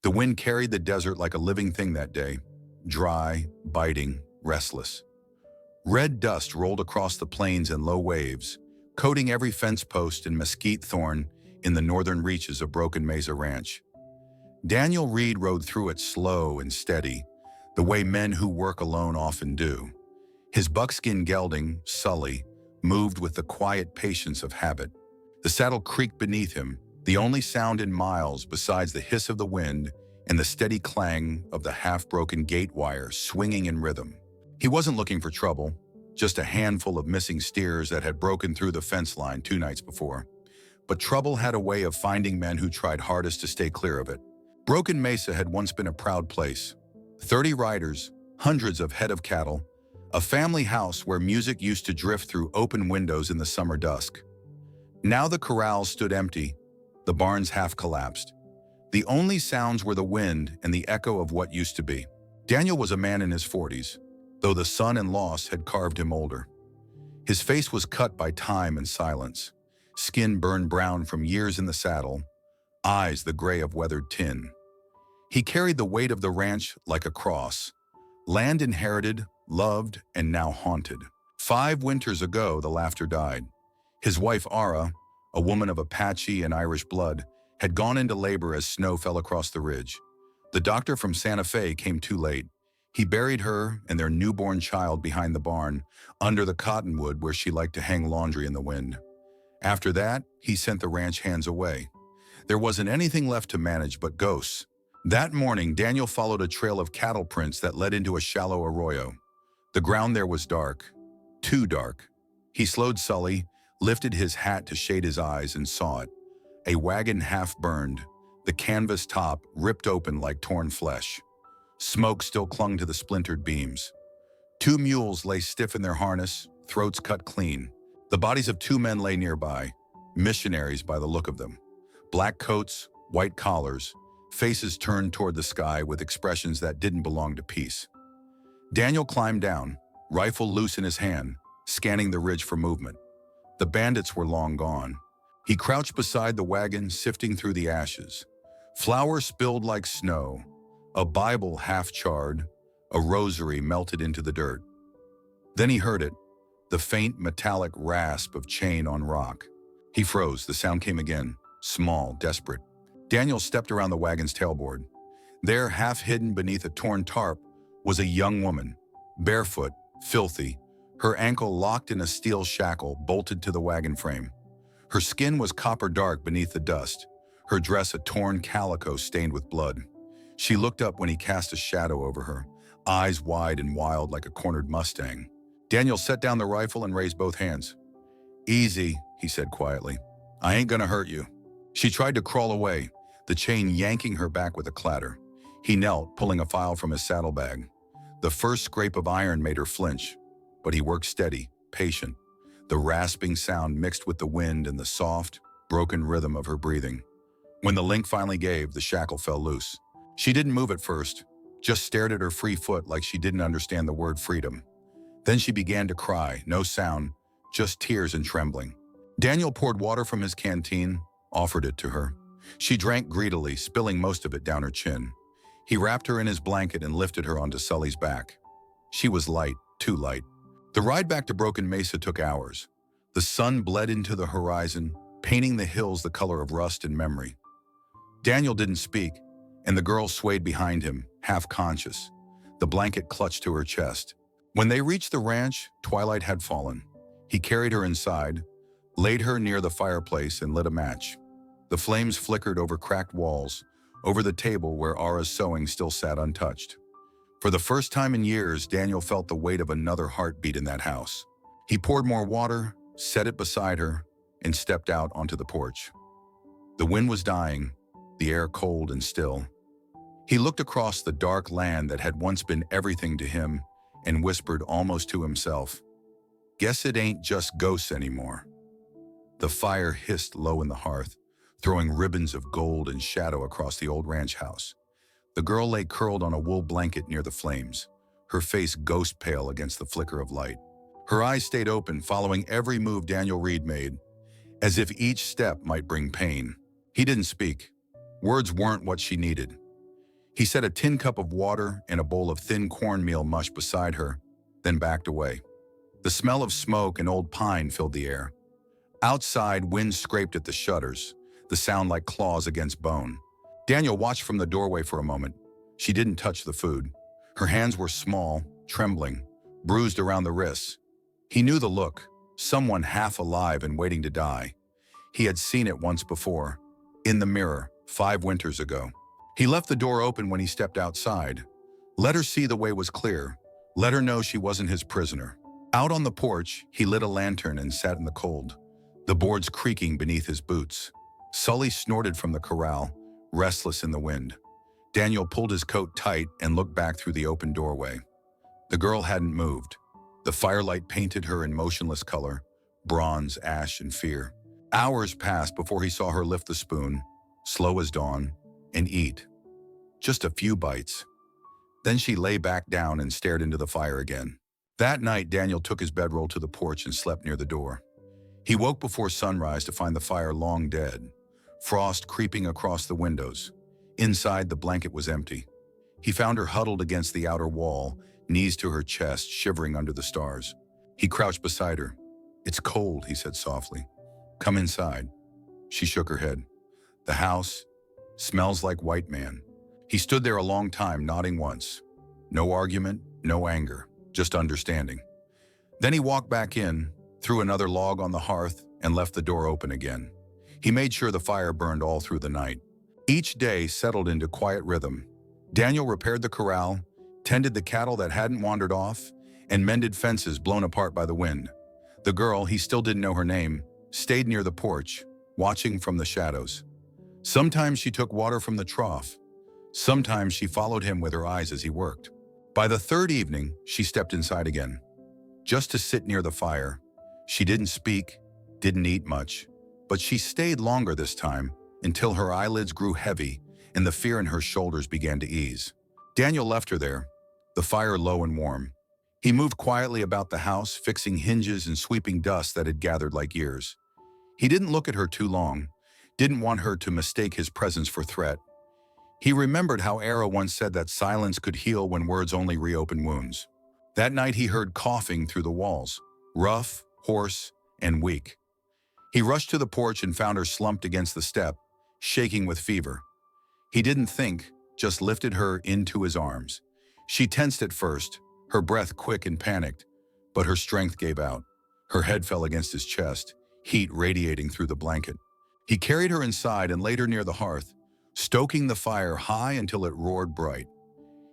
The wind carried the desert like a living thing that day, dry, biting, restless. Red dust rolled across the plains in low waves, coating every fence post and mesquite thorn in the northern reaches of Broken Mesa Ranch. Daniel Reed rode through it slow and steady, the way men who work alone often do. His buckskin gelding, Sully, moved with the quiet patience of habit. The saddle creaked beneath him, the only sound in miles besides the hiss of the wind and the steady clang of the half-broken gate wire swinging in rhythm. He wasn't looking for trouble, just a handful of missing steers that had broken through the fence line 2 nights before. But trouble had a way of finding men who tried hardest to stay clear of it. Broken Mesa had once been a proud place. 30 riders, hundreds of head of cattle, a family house where music used to drift through open windows in the summer dusk. Now the corrals stood empty, the barns half collapsed. The only sounds were the wind and the echo of what used to be. Daniel was a man in his 40s, though the sun and loss had carved him older. His face was cut by time and silence, skin burned brown from years in the saddle, eyes the gray of weathered tin. He carried the weight of the ranch like a cross, land inherited, loved, and now haunted. 5 winters ago, the laughter died. His wife, Ara, a woman of Apache and Irish blood, had gone into labor as snow fell across the ridge. The doctor from Santa Fe came too late. He buried her and their newborn child behind the barn, under the cottonwood where she liked to hang laundry in the wind. After that, he sent the ranch hands away. There wasn't anything left to manage but ghosts. That morning, Daniel followed a trail of cattle prints that led into a shallow arroyo. The ground there was dark, too dark. He slowed Sully, lifted his hat to shade his eyes, and saw it. A wagon half burned, the canvas top ripped open like torn flesh. Smoke still clung to the splintered beams. 2 mules lay stiff in their harness, throats cut clean. The bodies of 2 men lay nearby, missionaries by the look of them. Black coats, white collars, faces turned toward the sky with expressions that didn't belong to peace. Daniel climbed down, rifle loose in his hand, scanning the ridge for movement. The bandits were long gone. He crouched beside the wagon, sifting through the ashes. Flowers spilled like snow, a Bible half charred, a rosary melted into the dirt. Then he heard it, the faint metallic rasp of chain on rock. He froze. The sound came again, small, desperate. Daniel stepped around the wagon's tailboard. There, half hidden beneath a torn tarp, was a young woman, barefoot, filthy, her ankle locked in a steel shackle bolted to the wagon frame. Her skin was copper dark beneath the dust, her dress a torn calico stained with blood. She looked up when he cast a shadow over her, eyes wide and wild like a cornered Mustang. Daniel set down the rifle and raised both hands. "Easy," he said quietly. "I ain't gonna hurt you." She tried to crawl away, the chain yanking her back with a clatter. He knelt, pulling a file from his saddlebag. The first scrape of iron made her flinch, but he worked steady, patient. The rasping sound mixed with the wind and the soft, broken rhythm of her breathing. When the link finally gave, the shackle fell loose. She didn't move at first, just stared at her free foot like she didn't understand the word freedom. Then she began to cry, no sound, just tears and trembling. Daniel poured water from his canteen, offered it to her. She drank greedily, spilling most of it down her chin. He wrapped her in his blanket and lifted her onto Sully's back. She was light, too light. The ride back to Broken Mesa took hours. The sun bled into the horizon, painting the hills the color of rust and memory. Daniel didn't speak, and the girl swayed behind him, half conscious. The blanket clutched to her chest. When they reached the ranch, twilight had fallen. He carried her inside, laid her near the fireplace, and lit a match. The flames flickered over cracked walls, over the table where Ara's sewing still sat untouched. For the first time in years, Daniel felt the weight of another heartbeat in that house. He poured more water, set it beside her, and stepped out onto the porch. The wind was dying, the air cold and still. He looked across the dark land that had once been everything to him and whispered almost to himself, "Guess it ain't just ghosts anymore." The fire hissed low in the hearth, throwing ribbons of gold and shadow across the old ranch house. The girl lay curled on a wool blanket near the flames, her face ghost pale against the flicker of light. Her eyes stayed open, following every move Daniel Reed made, as if each step might bring pain. He didn't speak. Words weren't what she needed. He set a tin cup of water and a bowl of thin cornmeal mush beside her, then backed away. The smell of smoke and old pine filled the air. Outside, wind scraped at the shutters, the sound like claws against bone. Daniel watched from the doorway for a moment. She didn't touch the food. Her hands were small, trembling, bruised around the wrists. He knew the look, someone half alive and waiting to die. He had seen it once before, in the mirror, 5 winters ago. He left the door open when he stepped outside. Let her see the way was clear. Let her know she wasn't his prisoner. Out on the porch, he lit a lantern and sat in the cold, the boards creaking beneath his boots. Sully snorted from the corral, restless in the wind. Daniel pulled his coat tight and looked back through the open doorway. The girl hadn't moved. The firelight painted her in motionless color, bronze, ash, and fear. Hours passed before he saw her lift the spoon, slow as dawn, and eat. Just a few bites. Then she lay back down and stared into the fire again. That night, Daniel took his bedroll to the porch and slept near the door. He woke before sunrise to find the fire long dead, frost creeping across the windows. Inside, the blanket was empty. He found her huddled against the outer wall, knees to her chest, shivering under the stars. He crouched beside her. "It's cold," he said softly. "Come inside." She shook her head. "The house smells like white man." He stood there a long time, nodding once. No argument, no anger, just understanding. Then he walked back in, threw another log on the hearth, and left the door open again. He made sure the fire burned all through the night. Each day settled into quiet rhythm. Daniel repaired the corral, tended the cattle that hadn't wandered off, and mended fences blown apart by the wind. The girl, he still didn't know her name, stayed near the porch, watching from the shadows. Sometimes she took water from the trough. Sometimes she followed him with her eyes as he worked. By the 3rd evening, she stepped inside again, just to sit near the fire. She didn't speak, didn't eat much, but she stayed longer this time, until her eyelids grew heavy and the fear in her shoulders began to ease. Daniel left her there, the fire low and warm. He moved quietly about the house, fixing hinges and sweeping dust that had gathered like years. He didn't look at her too long, didn't want her to mistake his presence for threat. He remembered how Era once said that silence could heal when words only reopen wounds. That night he heard coughing through the walls, rough, hoarse, and weak. He rushed to the porch and found her slumped against the step, shaking with fever. He didn't think, just lifted her into his arms. She tensed at first, her breath quick and panicked, but her strength gave out. Her head fell against his chest, heat radiating through the blanket. He carried her inside and laid her near the hearth, stoking the fire high until it roared bright.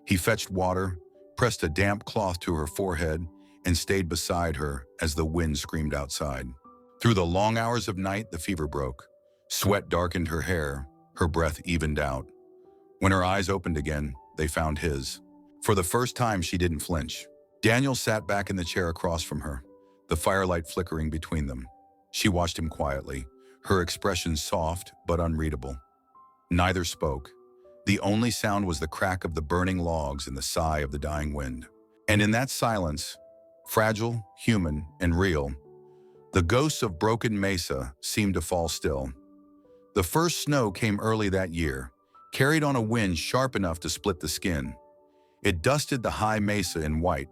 He fetched water, pressed a damp cloth to her forehead, and stayed beside her as the wind screamed outside. Through the long hours of night, the fever broke. Sweat darkened her hair, her breath evened out. When her eyes opened again, they found his. For the first time, she didn't flinch. Daniel sat back in the chair across from her, the firelight flickering between them. She watched him quietly, her expression soft but unreadable. Neither spoke. The only sound was the crack of the burning logs and the sigh of the dying wind. And in that silence, fragile, human, and real, the ghosts of broken mesa seemed to fall still. The first snow came early that year, carried on a wind sharp enough to split the skin. It dusted the high mesa in white,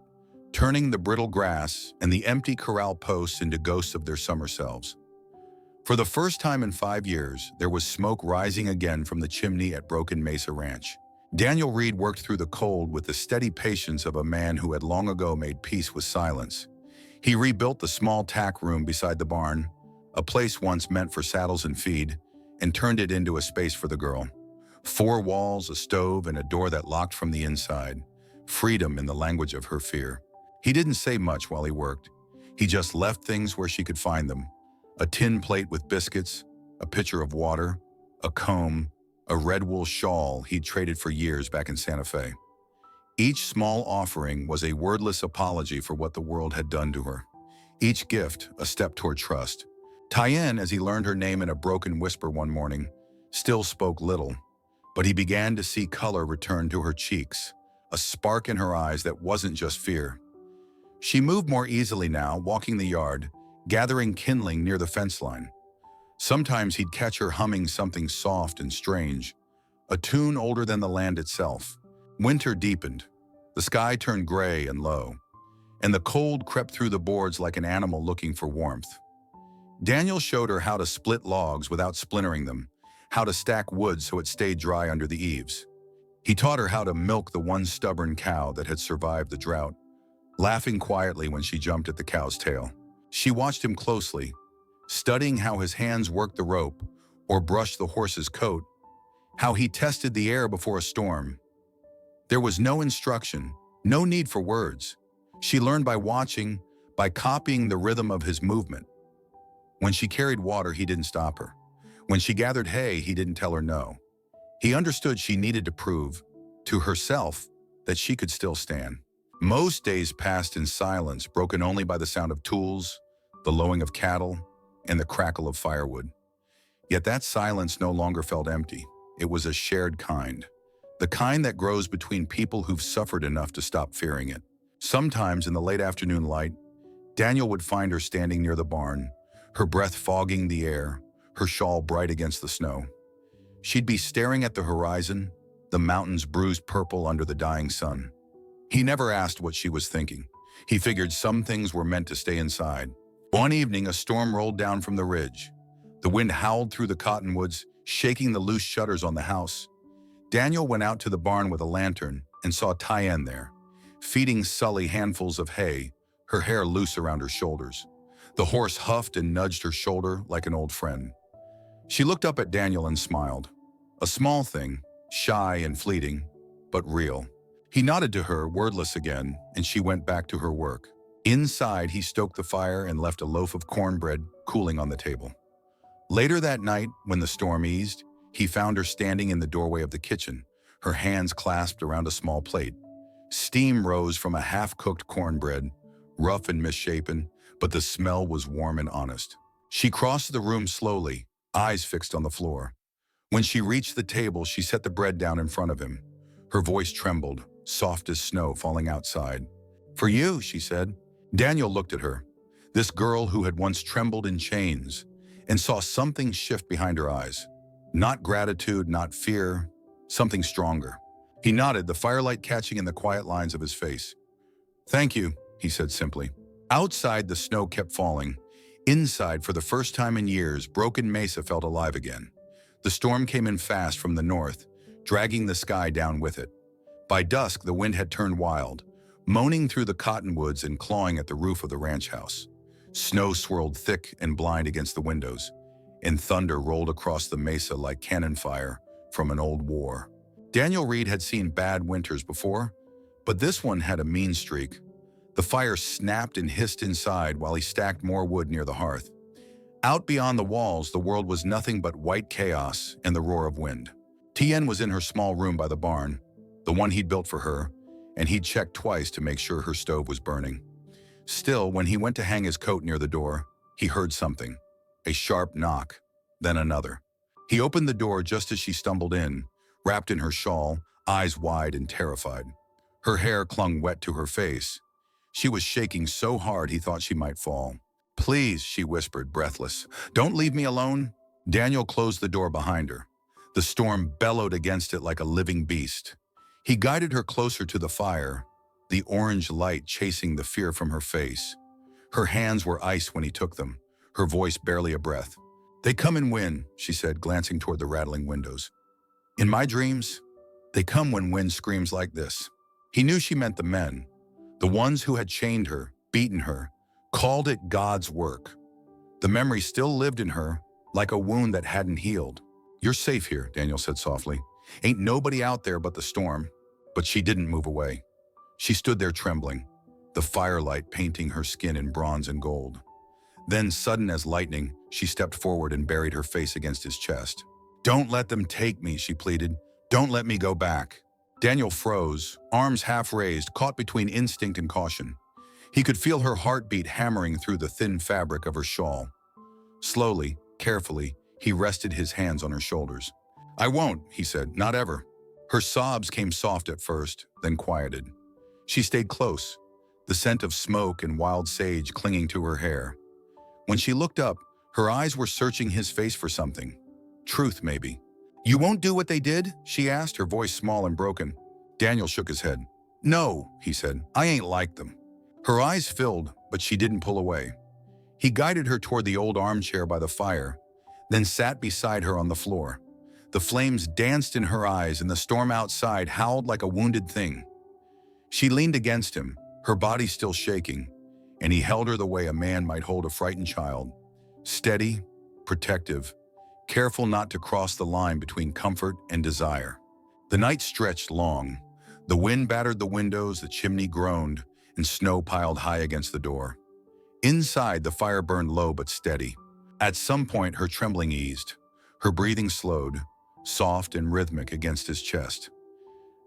turning the brittle grass and the empty corral posts into ghosts of their summer selves. For the first time in 5 years, there was smoke rising again from the chimney at Broken Mesa Ranch. Daniel Reed worked through the cold with the steady patience of a man who had long ago made peace with silence. He rebuilt the small tack room beside the barn, a place once meant for saddles and feed, and turned it into a space for the girl. 4 walls, a stove, and a door that locked from the inside. Freedom in the language of her fear. He didn't say much while he worked. He just left things where she could find them. A tin plate with biscuits, a pitcher of water, a comb, a red wool shawl he'd traded for years back in Santa Fe. Each small offering was a wordless apology for what the world had done to her. Each gift a step toward trust. Tyann, as he learned her name in a broken whisper one morning, still spoke little, but he began to see color return to her cheeks, a spark in her eyes that wasn't just fear. She moved more easily now, walking the yard, gathering kindling near the fence line. Sometimes he'd catch her humming something soft and strange, a tune older than the land itself. Winter deepened. The sky turned gray and low, and the cold crept through the boards like an animal looking for warmth. Daniel showed her how to split logs without splintering them, how to stack wood so it stayed dry under the eaves. He taught her how to milk the one stubborn cow that had survived the drought, laughing quietly when she jumped at the cow's tail. She watched him closely, studying how his hands worked the rope or brushed the horse's coat, how he tested the air before a storm. There was no instruction, no need for words. She learned by watching, by copying the rhythm of his movement. When she carried water, he didn't stop her. When she gathered hay, he didn't tell her no. He understood she needed to prove to herself that she could still stand. Most days passed in silence, broken only by the sound of tools, the lowing of cattle, and the crackle of firewood. Yet that silence no longer felt empty. It was a shared kind. The kind that grows between people who've suffered enough to stop fearing it. Sometimes in the late afternoon light, Daniel would find her standing near the barn, her breath fogging the air, her shawl bright against the snow. She'd be staring at the horizon, the mountains bruised purple under the dying sun. He never asked what she was thinking. He figured some things were meant to stay inside. One evening, a storm rolled down from the ridge. The wind howled through the cottonwoods, shaking the loose shutters on the house. Daniel went out to the barn with a lantern and saw Tyann there, feeding Sully handfuls of hay, her hair loose around her shoulders. The horse huffed and nudged her shoulder like an old friend. She looked up at Daniel and smiled. A small thing, shy and fleeting, but real. He nodded to her, wordless again, and she went back to her work. Inside, he stoked the fire and left a loaf of cornbread cooling on the table. Later that night, when the storm eased, he found her standing in the doorway of the kitchen, her hands clasped around a small plate. Steam rose from a half-cooked cornbread, rough and misshapen, but the smell was warm and honest. She crossed the room slowly, eyes fixed on the floor. When she reached the table, she set the bread down in front of him. Her voice trembled, soft as snow falling outside. "For you," she said. Daniel looked at her, this girl who had once trembled in chains, and saw something shift behind her eyes. Not gratitude, not fear, something stronger. He nodded, the firelight catching in the quiet lines of his face. "Thank you," he said simply. Outside, the snow kept falling. Inside, for the first time in years, Broken Mesa felt alive again. The storm came in fast from the north, dragging the sky down with it. By dusk, the wind had turned wild, moaning through the cottonwoods and clawing at the roof of the ranch house. Snow swirled thick and blind against the windows, and thunder rolled across the mesa like cannon fire from an old war. Daniel Reed had seen bad winters before, but this one had a mean streak. The fire snapped and hissed inside while he stacked more wood near the hearth. Out beyond the walls, the world was nothing but white chaos and the roar of wind. Tien was in her small room by the barn, the one he'd built for her, and he'd checked twice to make sure her stove was burning. Still, when he went to hang his coat near the door, he heard something, a sharp knock, then another. He opened the door just as she stumbled in, wrapped in her shawl, eyes wide and terrified. Her hair clung wet to her face. She was shaking so hard he thought she might fall. "Please," she whispered, breathless, "don't leave me alone." Daniel closed the door behind her. The storm bellowed against it like a living beast. He guided her closer to the fire, the orange light chasing the fear from her face. Her hands were ice when he took them, her voice barely a breath. "They come and win," she said, glancing toward the rattling windows. "In my dreams, they come when wind screams like this." He knew she meant the men, the ones who had chained her, beaten her, called it God's work. The memory still lived in her, like a wound that hadn't healed. "You're safe here," Daniel said softly. "Ain't nobody out there but the storm." But she didn't move away. She stood there trembling, the firelight painting her skin in bronze and gold. Then, sudden as lightning, she stepped forward and buried her face against his chest. "Don't let them take me," she pleaded. "Don't let me go back." Daniel froze, arms half raised, caught between instinct and caution. He could feel her heartbeat hammering through the thin fabric of her shawl. Slowly, carefully, he rested his hands on her shoulders. "I won't," he said, "not ever." Her sobs came soft at first, then quieted. She stayed close, the scent of smoke and wild sage clinging to her hair. When she looked up, her eyes were searching his face for something. Truth, maybe. "You won't do what they did?" she asked, her voice small and broken. Daniel shook his head. "No," he said, "I ain't like them." Her eyes filled, but she didn't pull away. He guided her toward the old armchair by the fire, then sat beside her on the floor. The flames danced in her eyes and the storm outside howled like a wounded thing. She leaned against him, her body still shaking, and he held her the way a man might hold a frightened child. Steady, protective, careful not to cross the line between comfort and desire. The night stretched long. The wind battered the windows, the chimney groaned, and snow piled high against the door. Inside, the fire burned low but steady. At some point, her trembling eased. Her breathing slowed, soft and rhythmic against his chest.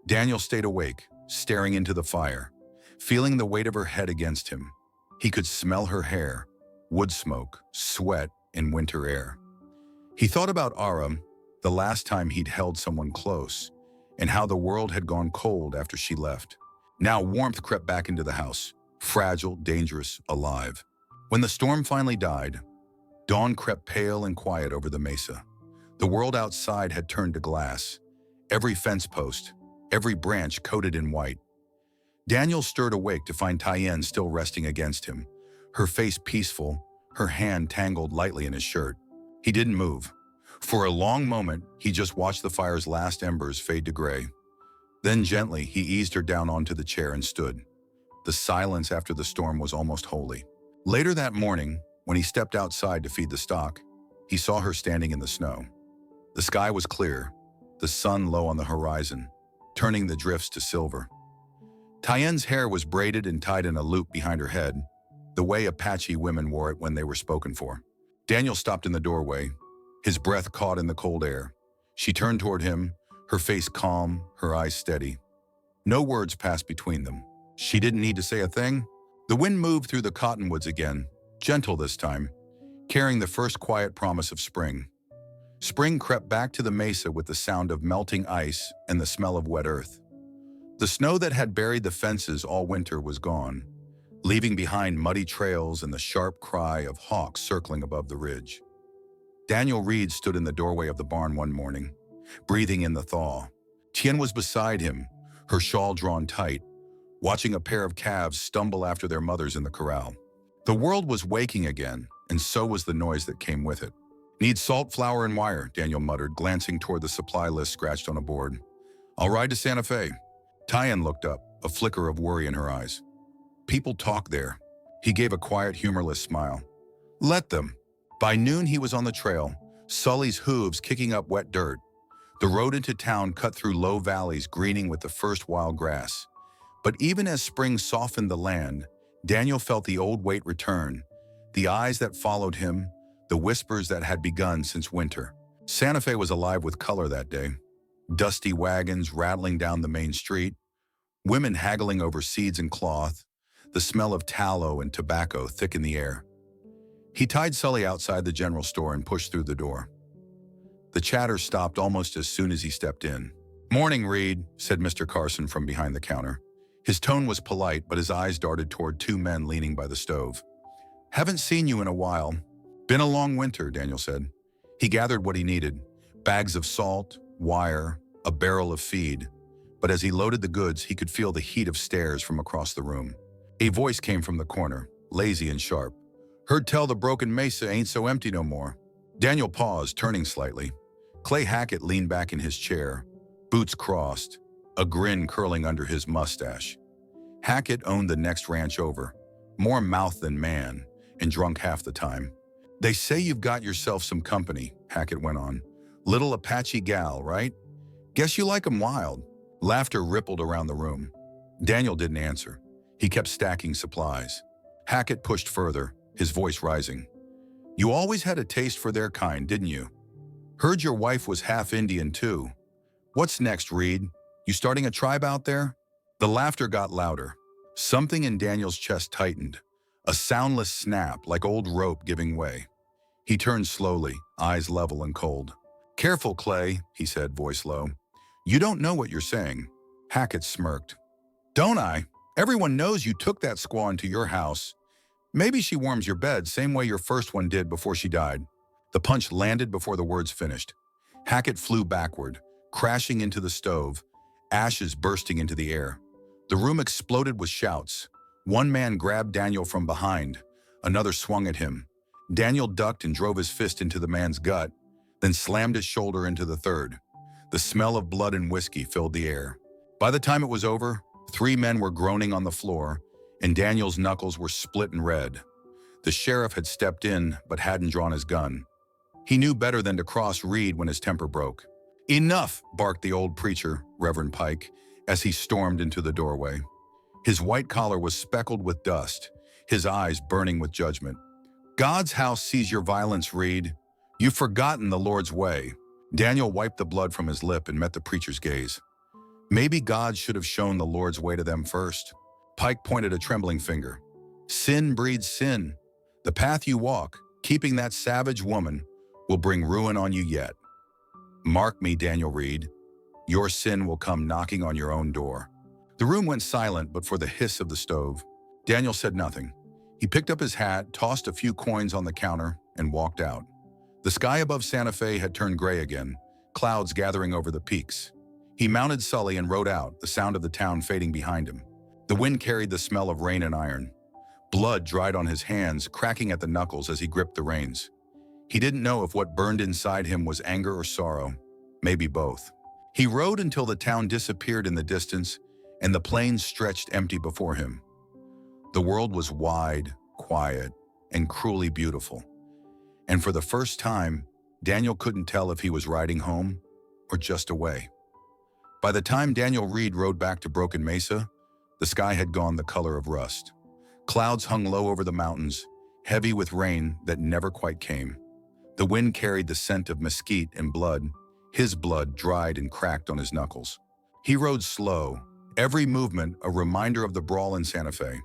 Daniel stayed awake, staring into the fire, feeling the weight of her head against him. He could smell her hair, wood smoke, sweat, and winter air. He thought about Aram, the last time he'd held someone close, and how the world had gone cold after she left. Now warmth crept back into the house, fragile, dangerous, alive. When the storm finally died, dawn crept pale and quiet over the mesa. The world outside had turned to glass, every fence post, every branch coated in white. Daniel stirred awake to find Tyen still resting against him, her face peaceful, her hand tangled lightly in his shirt. He didn't move. For a long moment, he just watched the fire's last embers fade to gray. Then gently, he eased her down onto the chair and stood. The silence after the storm was almost holy. Later that morning, when he stepped outside to feed the stock, he saw her standing in the snow. The sky was clear, the sun low on the horizon, turning the drifts to silver. Tyen's hair was braided and tied in a loop behind her head, the way Apache women wore it when they were spoken for. Daniel stopped in the doorway, his breath caught in the cold air. She turned toward him, her face calm, her eyes steady. No words passed between them. She didn't need to say a thing. The wind moved through the cottonwoods again, gentle this time, carrying the first quiet promise of spring. Spring crept back to the mesa with the sound of melting ice and the smell of wet earth. The snow that had buried the fences all winter was gone, leaving behind muddy trails and the sharp cry of hawks circling above the ridge. Daniel Reed stood in the doorway of the barn one morning, breathing in the thaw. Tyen was beside him, her shawl drawn tight, watching a pair of calves stumble after their mothers in the corral. The world was waking again, and so was the noise that came with it. "Need salt, flour, and wire," Daniel muttered, glancing toward the supply list scratched on a board. "I'll ride to Santa Fe." Tyen looked up, a flicker of worry in her eyes. "People talk there." He gave a quiet, humorless smile. "Let them." By noon, he was on the trail, Sully's hooves kicking up wet dirt. The road into town cut through low valleys greening with the first wild grass. But even as spring softened the land, Daniel felt the old weight return, the eyes that followed him, the whispers that had begun since winter. Santa Fe was alive with color that day. Dusty wagons rattling down the main street, women haggling over seeds and cloth, the smell of tallow and tobacco thick in the air. He tied Sully outside the general store and pushed through the door. The chatter stopped almost as soon as he stepped in. "Morning, Reed," said Mr. Carson from behind the counter. His tone was polite, but his eyes darted toward two men leaning by the stove. "Haven't seen you in a while." "Been a long winter," Daniel said. He gathered what he needed, bags of salt, wire, a barrel of feed. But as he loaded the goods, he could feel the heat of stares from across the room. A voice came from the corner, lazy and sharp. "Heard tell the broken mesa ain't so empty no more." Daniel paused, turning slightly. Clay Hackett leaned back in his chair, boots crossed, a grin curling under his mustache. Hackett owned the next ranch over, more mouth than man, and drunk half the time. "They say you've got yourself some company," Hackett went on. "Little Apache gal, right? Guess you like 'em wild." Laughter rippled around the room. Daniel didn't answer. He kept stacking supplies. Hackett pushed further, his voice rising. "You always had a taste for their kind, didn't you? Heard your wife was half Indian, too. What's next, Reed? You starting a tribe out there?" The laughter got louder. Something in Daniel's chest tightened, a soundless snap like old rope giving way. He turned slowly, eyes level and cold. "Careful, Clay," he said, voice low. "You don't know what you're saying." Hackett smirked. "Don't I? Everyone knows you took that squaw into your house. Maybe she warms your bed same way your first one did before she died." The punch landed before the words finished. Hackett flew backward, crashing into the stove, ashes bursting into the air. The room exploded with shouts. One man grabbed Daniel from behind. Another swung at him. Daniel ducked and drove his fist into the man's gut, then slammed his shoulder into the third. The smell of blood and whiskey filled the air. By the time it was over, 3 men were groaning on the floor, and Daniel's knuckles were split and red. The sheriff had stepped in, but hadn't drawn his gun. He knew better than to cross Reed when his temper broke. "Enough!" barked the old preacher, Reverend Pike, as he stormed into the doorway. His white collar was speckled with dust, his eyes burning with judgment. "God's house sees your violence, Reed. You've forgotten the Lord's way." Daniel wiped the blood from his lip and met the preacher's gaze. Maybe God should have shown the Lord's way to them first. Pike pointed a trembling finger. "Sin breeds sin. The path you walk, keeping that savage woman, will bring ruin on you yet. Mark me, Daniel Reed. Your sin will come knocking on your own door." The room went silent but for the hiss of the stove. Daniel said nothing. He picked up his hat, tossed a few coins on the counter, and walked out. The sky above Santa Fe had turned gray again, clouds gathering over the peaks. He mounted Sully and rode out, the sound of the town fading behind him. The wind carried the smell of rain and iron. Blood dried on his hands, cracking at the knuckles as he gripped the reins. He didn't know if what burned inside him was anger or sorrow, maybe both. He rode until the town disappeared in the distance and the plains stretched empty before him. The world was wide, quiet, and cruelly beautiful. And for the first time, Daniel couldn't tell if he was riding home or just away. By the time Daniel Reed rode back to Broken Mesa, the sky had gone the color of rust. Clouds hung low over the mountains, heavy with rain that never quite came. The wind carried the scent of mesquite and blood. His blood dried and cracked on his knuckles. He rode slow, every movement a reminder of the brawl in Santa Fe.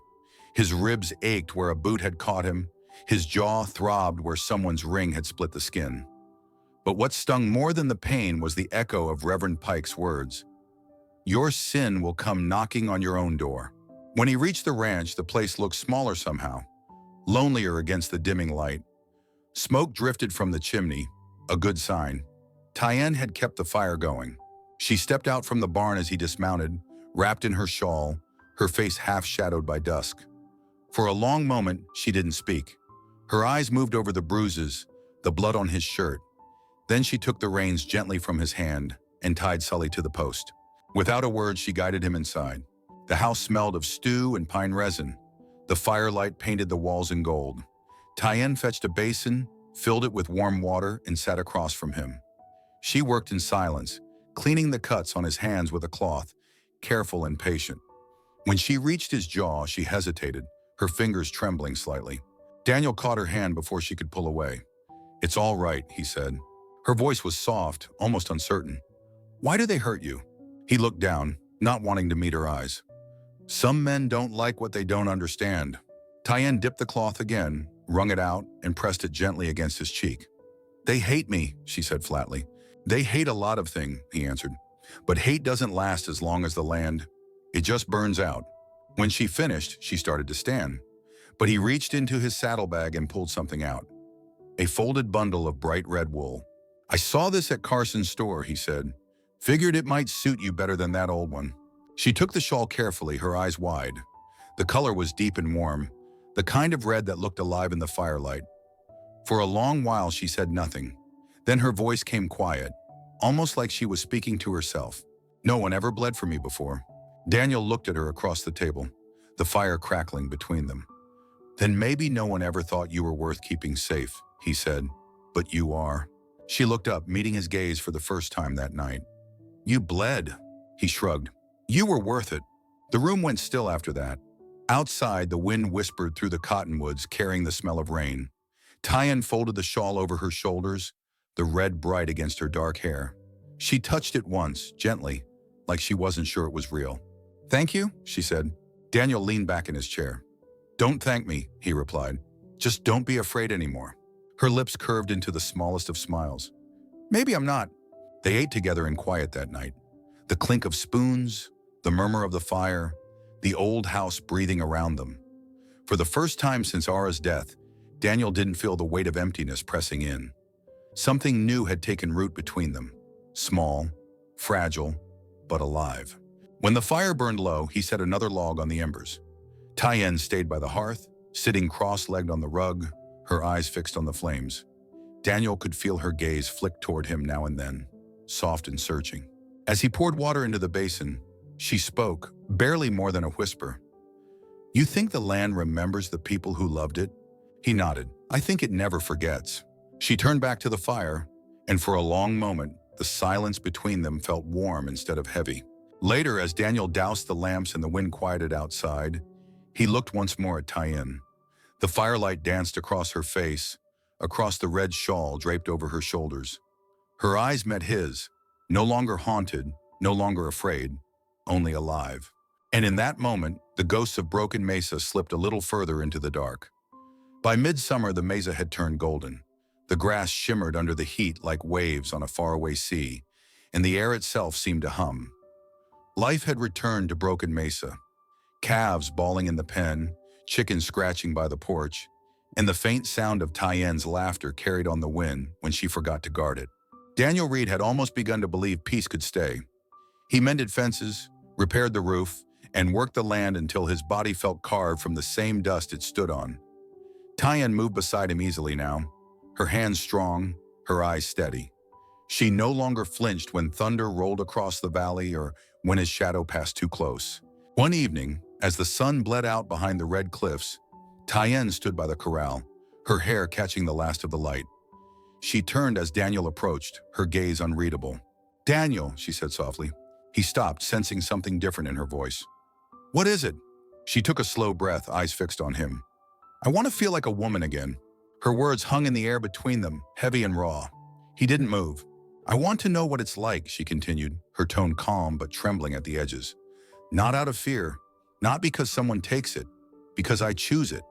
His ribs ached where a boot had caught him. His jaw throbbed where someone's ring had split the skin. But what stung more than the pain was the echo of Reverend Pike's words. "Your sin will come knocking on your own door." When he reached the ranch, the place looked smaller somehow, lonelier against the dimming light. Smoke drifted from the chimney, a good sign. Tyann had kept the fire going. She stepped out from the barn as he dismounted, wrapped in her shawl, her face half shadowed by dusk. For a long moment, she didn't speak. Her eyes moved over the bruises, the blood on his shirt. Then she took the reins gently from his hand and tied Sully to the post. Without a word, she guided him inside. The house smelled of stew and pine resin. The firelight painted the walls in gold. Tyann fetched a basin, filled it with warm water, and sat across from him. She worked in silence, cleaning the cuts on his hands with a cloth, careful and patient. When she reached his jaw, she hesitated, her fingers trembling slightly. Daniel caught her hand before she could pull away. "It's all right," he said. Her voice was soft, almost uncertain. "Why do they hurt you?" He looked down, not wanting to meet her eyes. "Some men don't like what they don't understand." Tyann dipped the cloth again, wrung it out, and pressed it gently against his cheek. "They hate me," she said flatly. "They hate a lot of things," he answered. "But hate doesn't last as long as the land. It just burns out." When she finished, she started to stand. But he reached into his saddlebag and pulled something out. A folded bundle of bright red wool. "I saw this at Carson's store," he said. "Figured it might suit you better than that old one." She took the shawl carefully, her eyes wide. The color was deep and warm, the kind of red that looked alive in the firelight. For a long while she said nothing. Then her voice came quiet, almost like she was speaking to herself. "No one ever bled for me before." Daniel looked at her across the table, the fire crackling between them. "Then maybe no one ever thought you were worth keeping safe," he said. "But you are." She looked up, meeting his gaze for the first time that night. "You bled," he shrugged. "You were worth it." The room went still after that. Outside, the wind whispered through the cottonwoods, carrying the smell of rain. Tyann folded the shawl over her shoulders, the red bright against her dark hair. She touched it once, gently, like she wasn't sure it was real. "Thank you," she said. Daniel leaned back in his chair. "Don't thank me," he replied. "Just don't be afraid anymore." Her lips curved into the smallest of smiles. "Maybe I'm not." They ate together in quiet that night. The clink of spoons, the murmur of the fire, the old house breathing around them. For the first time since Ara's death, Daniel didn't feel the weight of emptiness pressing in. Something new had taken root between them. Small, fragile, but alive. When the fire burned low, he set another log on the embers. Tien stayed by the hearth, sitting cross-legged on the rug, her eyes fixed on the flames. Daniel could feel her gaze flick toward him now and then, soft and searching. As he poured water into the basin, she spoke, barely more than a whisper. "You think the land remembers the people who loved it?" He nodded. "I think it never forgets." She turned back to the fire, and for a long moment, the silence between them felt warm instead of heavy. Later, as Daniel doused the lamps and the wind quieted outside, he looked once more at Tien. The firelight danced across her face, across the red shawl draped over her shoulders. Her eyes met his, no longer haunted, no longer afraid, only alive. And in that moment, the ghosts of Broken Mesa slipped a little further into the dark. By midsummer, the mesa had turned golden. The grass shimmered under the heat like waves on a faraway sea, and the air itself seemed to hum. Life had returned to Broken Mesa. Calves bawling in the pen, chickens scratching by the porch, and the faint sound of Tien's laughter carried on the wind when she forgot to guard it. Daniel Reed had almost begun to believe peace could stay. He mended fences, repaired the roof, and worked the land until his body felt carved from the same dust it stood on. Tien moved beside him easily now, her hands strong, her eyes steady. She no longer flinched when thunder rolled across the valley or when his shadow passed too close. One evening, as the sun bled out behind the red cliffs, Tien stood by the corral, her hair catching the last of the light. She turned as Daniel approached, her gaze unreadable. "Daniel," she said softly. He stopped, sensing something different in her voice. "What is it?" She took a slow breath, eyes fixed on him. "I want to feel like a woman again." Her words hung in the air between them, heavy and raw. He didn't move. "I want to know what it's like," she continued, her tone calm but trembling at the edges. "Not out of fear, not because someone takes it, because I choose it."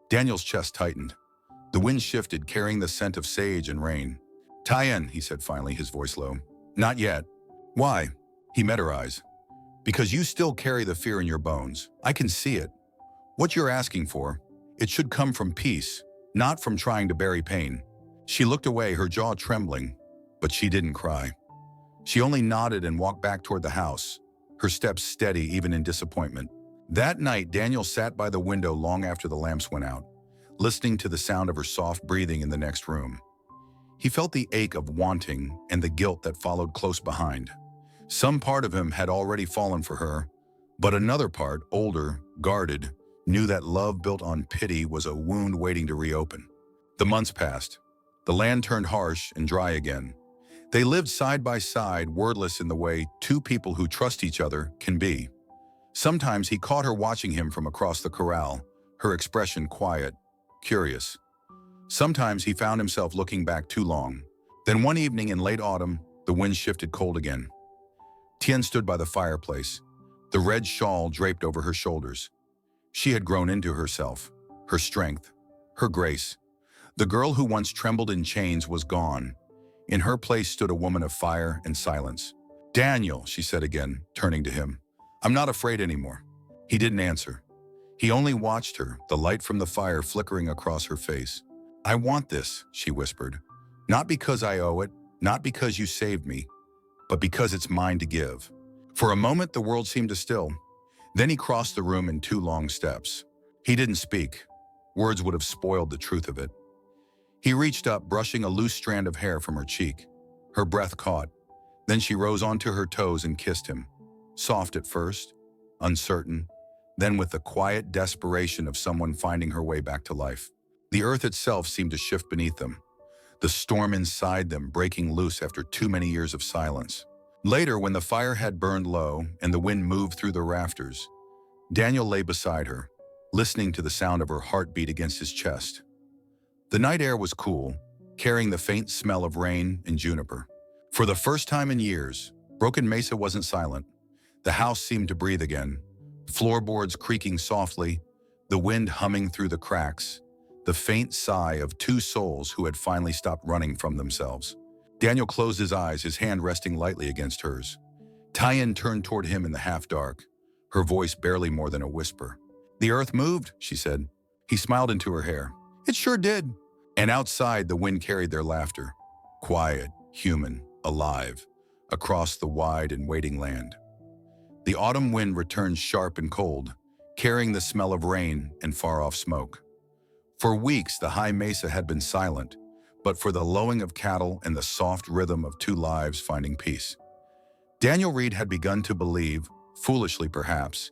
Daniel's chest tightened. The wind shifted, carrying the scent of sage and rain. "Tien," he said finally, his voice low. "Not yet." "Why?" He met her eyes. "Because you still carry the fear in your bones. I can see it. What you're asking for, it should come from peace, not from trying to bury pain." She looked away, her jaw trembling, but she didn't cry. She only nodded and walked back toward the house, her steps steady even in disappointment. That night, Daniel sat by the window long after the lamps went out, listening to the sound of her soft breathing in the next room. He felt the ache of wanting and the guilt that followed close behind. Some part of him had already fallen for her, but another part, older, guarded, knew that love built on pity was a wound waiting to reopen. The months passed. The land turned harsh and dry again. They lived side by side, wordless in the way two people who trust each other can be. Sometimes he caught her watching him from across the corral, her expression quiet, curious. Sometimes he found himself looking back too long. Then one evening in late autumn, the wind shifted cold again. Tien stood by the fireplace, the red shawl draped over her shoulders. She had grown into herself, her strength, her grace. The girl who once trembled in chains was gone. In her place stood a woman of fire and silence. "Daniel," she said again, turning to him. "I'm not afraid anymore." He didn't answer. He only watched her, the light from the fire flickering across her face. "I want this," she whispered. "Not because I owe it, not because you saved me, but because it's mine to give." For a moment, the world seemed to still. Then he crossed the room in 2 long steps. He didn't speak. Words would have spoiled the truth of it. He reached up, brushing a loose strand of hair from her cheek. Her breath caught. Then she rose onto her toes and kissed him. Soft at first, uncertain, then with the quiet desperation of someone finding her way back to life. The earth itself seemed to shift beneath them, the storm inside them breaking loose after too many years of silence. Later, when the fire had burned low and the wind moved through the rafters, Daniel lay beside her, listening to the sound of her heartbeat against his chest. The night air was cool, carrying the faint smell of rain and juniper. For the first time in years, Broken Mesa wasn't silent. The house seemed to breathe again, floorboards creaking softly, the wind humming through the cracks, the faint sigh of 2 souls who had finally stopped running from themselves. Daniel closed his eyes, his hand resting lightly against hers. Tien turned toward him in the half-dark, her voice barely more than a whisper. "The earth moved," she said. He smiled into her hair. "It sure did." And outside, the wind carried their laughter. quiet, human, alive, across the wide and waiting land. The autumn wind returned sharp and cold, carrying the smell of rain and far-off smoke. For weeks, the high mesa had been silent, but for the lowing of cattle and the soft rhythm of two lives finding peace. Daniel Reed had begun to believe, foolishly perhaps,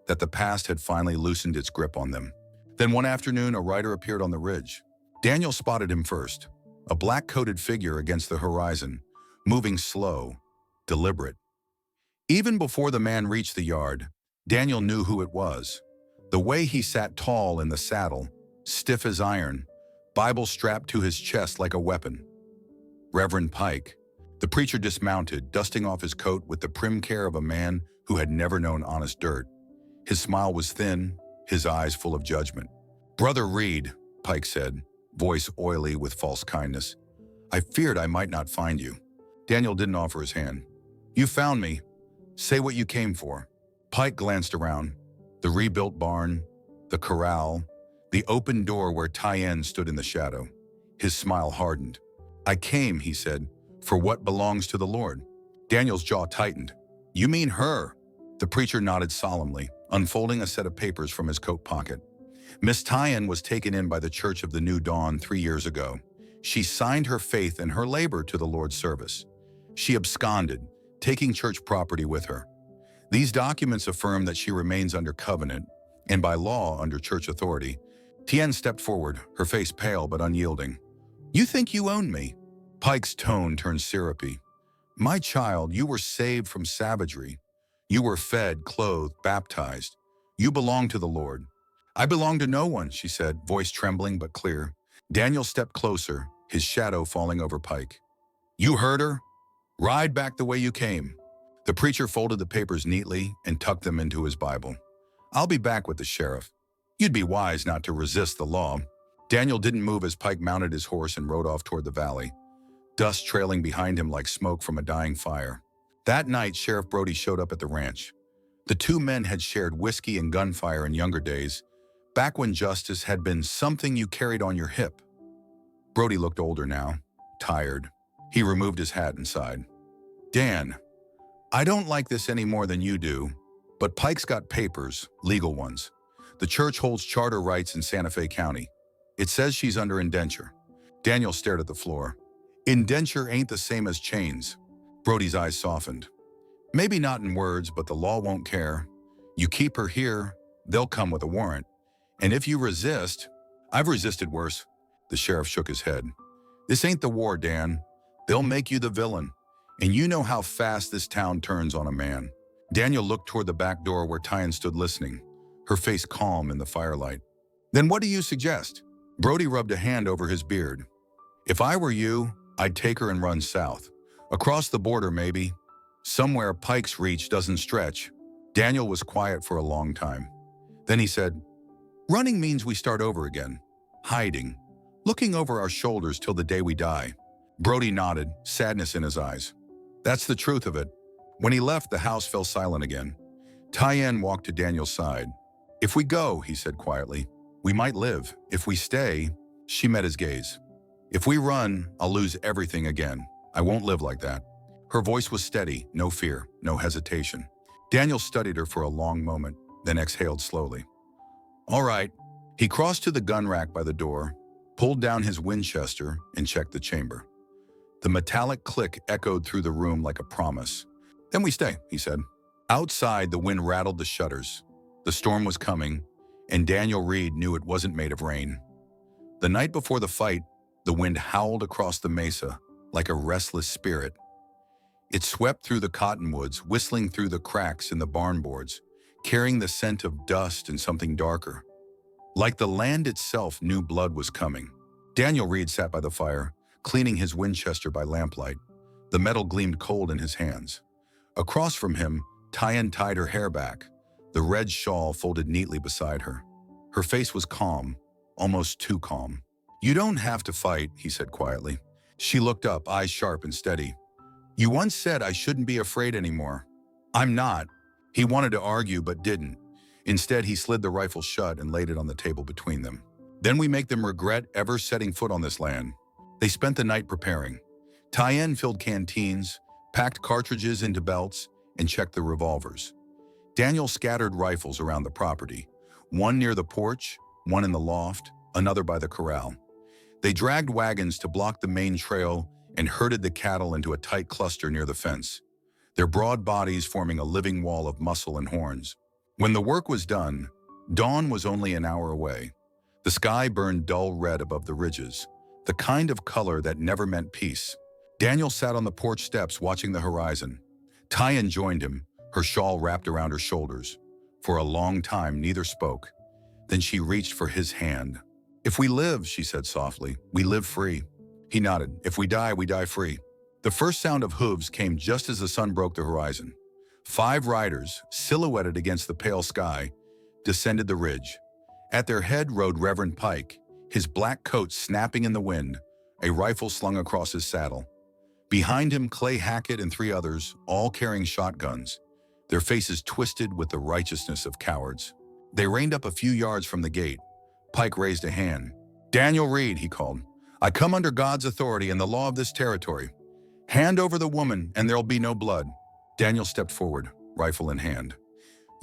that the past had finally loosened its grip on them. Then one afternoon, a rider appeared on the ridge. Daniel spotted him first, a black-coated figure against the horizon, moving slow, deliberate. Even before the man reached the yard, Daniel knew who it was. The way he sat tall in the saddle, stiff as iron, Bible strapped to his chest like a weapon. Reverend Pike. The preacher dismounted, dusting off his coat with the prim care of a man who had never known honest dirt. His smile was thin, his eyes full of judgment. "Brother Reed," Pike said, voice oily with false kindness, "I feared I might not find you." Daniel didn't offer his hand. "You found me. Say what you came for." Pike glanced around. The rebuilt barn, the corral, the open door where Tyen stood in the shadow. His smile hardened. "I came," he said, "for what belongs to the Lord." Daniel's jaw tightened. "You mean her?" The preacher nodded solemnly, unfolding a set of papers from his coat pocket. "Miss Tyen was taken in by the Church of the New Dawn 3 years ago. She signed her faith and her labor to the Lord's service. She absconded, taking church property with her. These documents affirm that she remains under covenant and by law under church authority." Tien stepped forward, her face pale but unyielding. "You think you own me?" Pike's tone turned syrupy. "My child, you were saved from savagery. You were fed, clothed, baptized. You belong to the Lord." "I belong to no one," she said, voice trembling but clear. Daniel stepped closer, his shadow falling over Pike. "You heard her? Ride back the way you came." The preacher folded the papers neatly and tucked them into his Bible. "I'll be back with the sheriff. You'd be wise not to resist the law." Daniel didn't move as Pike mounted his horse and rode off toward the valley, dust trailing behind him like smoke from a dying fire. That night, Sheriff Brody showed up at the ranch. The two men had shared whiskey and gunfire in younger days, back when justice had been something you carried on your hip. Brody looked older now, tired. He removed his hat and sighed. "Dan, I don't like this any more than you do, but Pike's got papers, legal ones. The church holds charter rights in Santa Fe County. It says she's under indenture." Daniel stared at the floor. "Indenture ain't the same as chains." Brody's eyes softened. "Maybe not in words, but the law won't care. You keep her here, they'll come with a warrant. And if you resist..." "I've resisted worse." The sheriff shook his head. "This ain't the war, Dan. They'll make you the villain. And you know how fast this town turns on a man." Daniel looked toward the back door where Tyen stood listening, her face calm in the firelight. "Then what do you suggest?" Brody rubbed a hand over his beard. "If I were you, I'd take her and run south. Across the border, maybe. Somewhere Pike's reach doesn't stretch." Daniel was quiet for a long time. Then he said, "Running means we start over again. Hiding. Looking over our shoulders till the day we die." Brody nodded, sadness in his eyes. "That's the truth of it." When he left, the house fell silent again. Tyen walked to Daniel's side. "If we go," he said quietly, "we might live. If we stay..." She met his gaze. "If we run, I'll lose everything again. I won't live like that." Her voice was steady, no fear, no hesitation. Daniel studied her for a long moment, then exhaled slowly. "All right." He crossed to the gun rack by the door, pulled down his Winchester, and checked the chamber. The metallic click echoed through the room like a promise. "Then we stay," he said. Outside, the wind rattled the shutters. The storm was coming, and Daniel Reed knew it wasn't made of rain. The night before the fight, the wind howled across the mesa like a restless spirit. It swept through the cottonwoods, whistling through the cracks in the barn boards, carrying the scent of dust and something darker. Like the land itself knew blood was coming. Daniel Reed sat by the fire, cleaning his Winchester by lamplight. The metal gleamed cold in his hands. Across from him, Tyen tied her hair back, the red shawl folded neatly beside her. Her face was calm, almost too calm. "You don't have to fight," he said quietly. She looked up, eyes sharp and steady. "You once said I shouldn't be afraid anymore." "I'm not." He wanted to argue but didn't. Instead, he slid the rifle shut and laid it on the table between them. "Then we make them regret ever setting foot on this land." They spent the night preparing. Tyen filled canteens, packed cartridges into belts, and checked the revolvers. Daniel scattered rifles around the property, one near the porch, one in the loft, another by the corral. They dragged wagons to block the main trail and herded the cattle into a tight cluster near the fence, their broad bodies forming a living wall of muscle and horns. When the work was done, dawn was only an hour away. The sky burned dull red above the ridges, the kind of color that never meant peace. Daniel sat on the porch steps watching the horizon. Tyen joined him, her shawl wrapped around her shoulders. For a long time, neither spoke. Then she reached for his hand. "If we live," she said softly, "we live free." He nodded. "If we die free." The first sound of hooves came just as the sun broke the horizon. 5 riders, silhouetted against the pale sky, descended the ridge. At their head rode Reverend Pike, his black coat snapping in the wind, a rifle slung across his saddle. Behind him, Clay Hackett and 3 others, all carrying shotguns, their faces twisted with the righteousness of cowards. They reined up a few yards from the gate. Pike raised a hand. "Daniel Reed," he called, "I come under God's authority and the law of this territory. Hand over the woman and there'll be no blood." Daniel stepped forward, rifle in hand.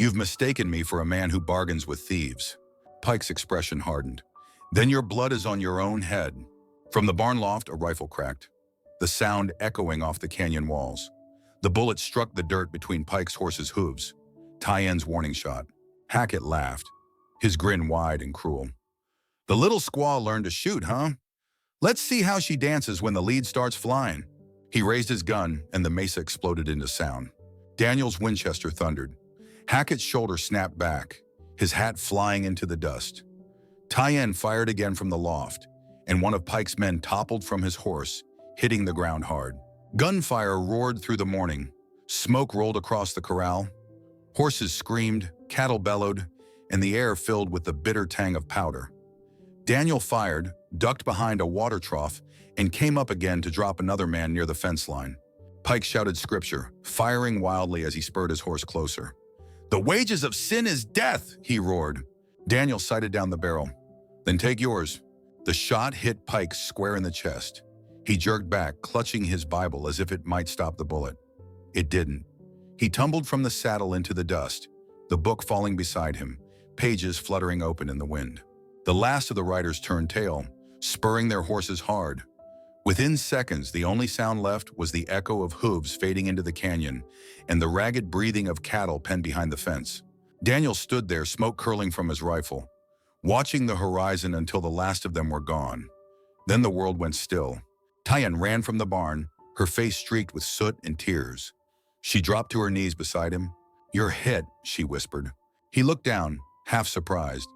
"You've mistaken me for a man who bargains with thieves." Pike's expression hardened. "Then your blood is on your own head." From the barn loft, a rifle cracked, the sound echoing off the canyon walls. The bullet struck the dirt between Pike's horse's hooves. Tyen's warning shot. Hackett laughed, his grin wide and cruel. "The little squaw learned to shoot, huh? Let's see how she dances when the lead starts flying." He raised his gun, and the mesa exploded into sound. Daniel's Winchester thundered. Hackett's shoulder snapped back, his hat flying into the dust. Tyen fired again from the loft, and one of Pike's men toppled from his horse, hitting the ground hard. Gunfire roared through the morning. Smoke rolled across the corral. Horses screamed, cattle bellowed, and the air filled with the bitter tang of powder. Daniel fired, ducked behind a water trough, and came up again to drop another man near the fence line. Pike shouted scripture, firing wildly as he spurred his horse closer. "The wages of sin is death," he roared. Daniel sighted down the barrel. "Then take yours." The shot hit Pike square in the chest. He jerked back, clutching his Bible as if it might stop the bullet. It didn't. He tumbled from the saddle into the dust, the book falling beside him, pages fluttering open in the wind. The last of the riders turned tail, spurring their horses hard. Within seconds, the only sound left was the echo of hooves fading into the canyon and the ragged breathing of cattle penned behind the fence. Daniel stood there, smoke curling from his rifle, watching the horizon until the last of them were gone. Then the world went still. Tyen ran from the barn, her face streaked with soot and tears. She dropped to her knees beside him. "You're hit," she whispered. He looked down, half surprised.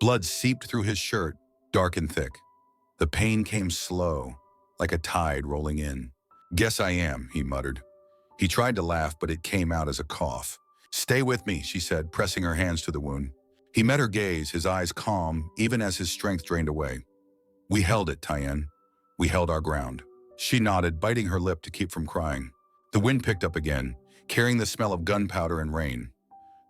Blood seeped through his shirt, dark and thick. The pain came slow, like a tide rolling in. "Guess I am," he muttered. He tried to laugh, but it came out as a cough. "Stay with me," she said, pressing her hands to the wound. He met her gaze, his eyes calm, even as his strength drained away. "We held it, Tyen. We held our ground." She nodded, biting her lip to keep from crying. The wind picked up again, carrying the smell of gunpowder and rain.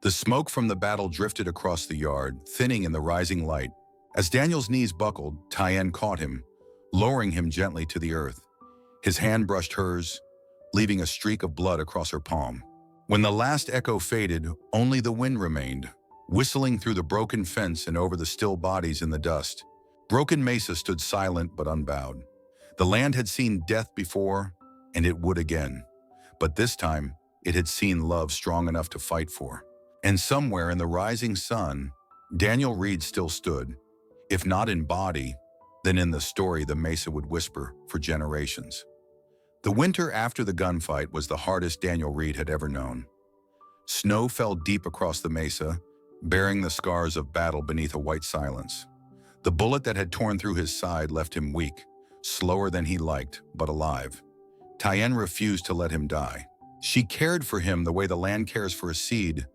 The smoke from the battle drifted across the yard, thinning in the rising light. As Daniel's knees buckled, Tyen caught him, lowering him gently to the earth. His hand brushed hers, leaving a streak of blood across her palm. When the last echo faded, only the wind remained, whistling through the broken fence and over the still bodies in the dust. Broken Mesa stood silent but unbowed. The land had seen death before, and it would again. But this time, it had seen love strong enough to fight for. And somewhere in the rising sun, Daniel Reed still stood, if not in body, then in the story the Mesa would whisper for generations. The winter after the gunfight was the hardest Daniel Reed had ever known. Snow fell deep across the Mesa, bearing the scars of battle beneath a white silence. The bullet that had torn through his side left him weak, slower than he liked, but alive. Tyen refused to let him die. She cared for him the way the land cares for a seed,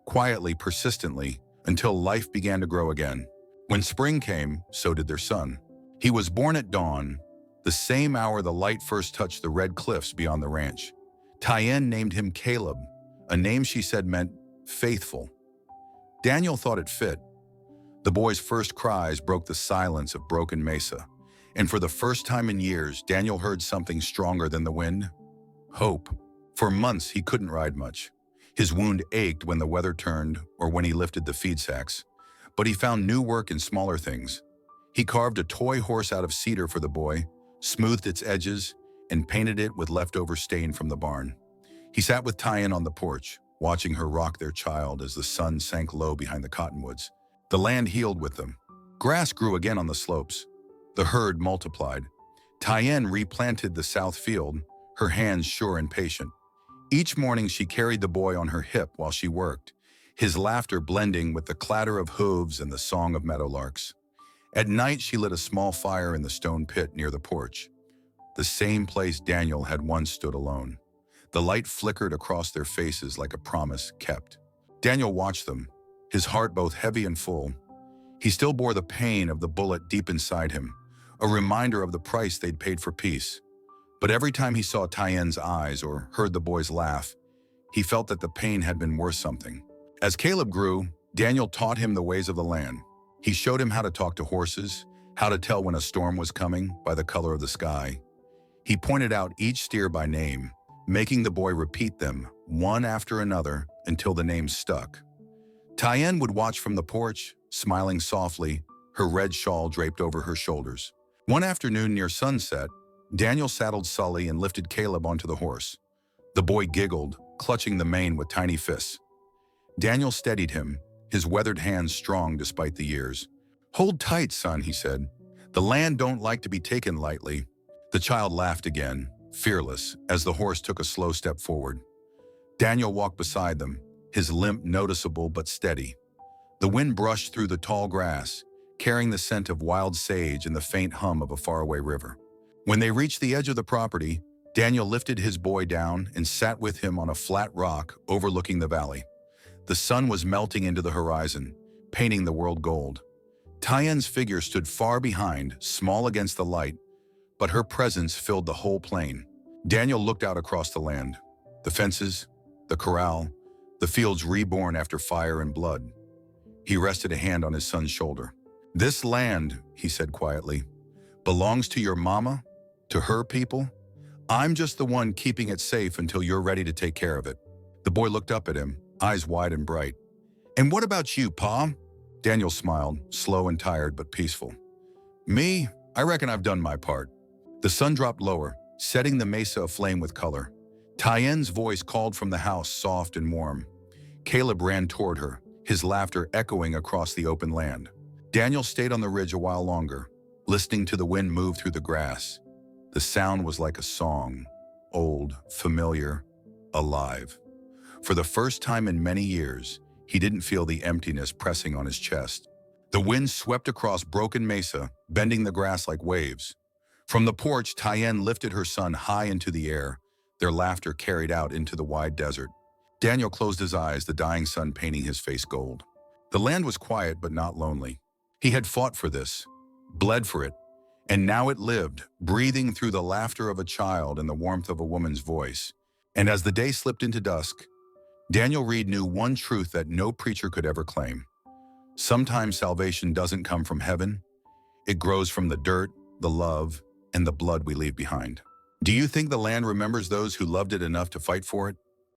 quietly, persistently, until life began to grow again. When spring came, so did their son. He was born at dawn, the same hour the light first touched the red cliffs beyond the ranch. Tyen named him Caleb, a name she said meant faithful. Daniel thought it fit. The boy's first cries broke the silence of broken Mesa, And for the first time in years, Daniel heard something stronger than the wind: hope. For months, he couldn't ride much. His wound ached when the weather turned or when he lifted the feed sacks. But he found new work in smaller things. He carved a toy horse out of cedar for the boy, smoothed its edges, and painted it with leftover stain from the barn. He sat with Tyen on the porch, watching her rock their child as the sun sank low behind the cottonwoods. The land healed with them. Grass grew again on the slopes. The herd multiplied. Tyen replanted the south field, her hands sure and patient. Each morning she carried the boy on her hip while she worked, his laughter blending with the clatter of hooves and the song of meadowlarks. At night she lit a small fire in the stone pit near the porch, the same place Daniel had once stood alone. The light flickered across their faces like a promise kept. Daniel watched them, his heart both heavy and full. He still bore the pain of the bullet deep inside him, a reminder of the price they'd paid for peace. But every time he saw Tyen's eyes or heard the boy's laugh, he felt that the pain had been worth something. As Caleb grew, Daniel taught him the ways of the land. He showed him how to talk to horses, how to tell when a storm was coming by the color of the sky. He pointed out each steer by name, making the boy repeat them one after another until the names stuck. Tyen would watch from the porch, smiling softly, her red shawl draped over her shoulders. One afternoon near sunset, Daniel saddled Sully and lifted Caleb onto the horse. The boy giggled, clutching the mane with tiny fists. Daniel steadied him, his weathered hands strong despite the years. "Hold tight, son," he said. "The land don't like to be taken lightly." The child laughed again, fearless, as the horse took a slow step forward. Daniel walked beside them, his limp noticeable but steady. The wind brushed through the tall grass, carrying the scent of wild sage and the faint hum of a faraway river. When they reached the edge of the property, Daniel lifted his boy down and sat with him on a flat rock overlooking the valley. The sun was melting into the horizon, painting the world gold. Tyen's figure stood far behind, small against the light, but her presence filled the whole plain. Daniel looked out across the land. The fences, the corral, the fields reborn after fire and blood. He rested a hand on his son's shoulder. "This land," he said quietly, "belongs to your mama, to her people. I'm just the one keeping it safe until you're ready to take care of it." The boy looked up at him, eyes wide and bright. "And what about you, Pa?" Daniel smiled, slow and tired but peaceful. "Me? I reckon I've done my part." The sun dropped lower, setting the mesa aflame with color. Tyen's voice called from the house, soft and warm. Caleb ran toward her, his laughter echoing across the open land. Daniel stayed on the ridge a while longer, listening to the wind move through the grass. The sound was like a song, old, familiar, alive. For the first time in many years, he didn't feel the emptiness pressing on his chest. The wind swept across broken mesa, bending the grass like waves. From the porch, Tyen lifted her son high into the air, their laughter carried out into the wide desert. Daniel closed his eyes, the dying sun painting his face gold. The land was quiet but not lonely. He had fought for this, bled for it, and now it lived, breathing through the laughter of a child and the warmth of a woman's voice. And as the day slipped into dusk, Daniel Reed knew one truth that no preacher could ever claim. Sometimes salvation doesn't come from heaven. It grows from the dirt, the love, and the blood we leave behind. Do you think the land remembers those who loved it enough to fight for it?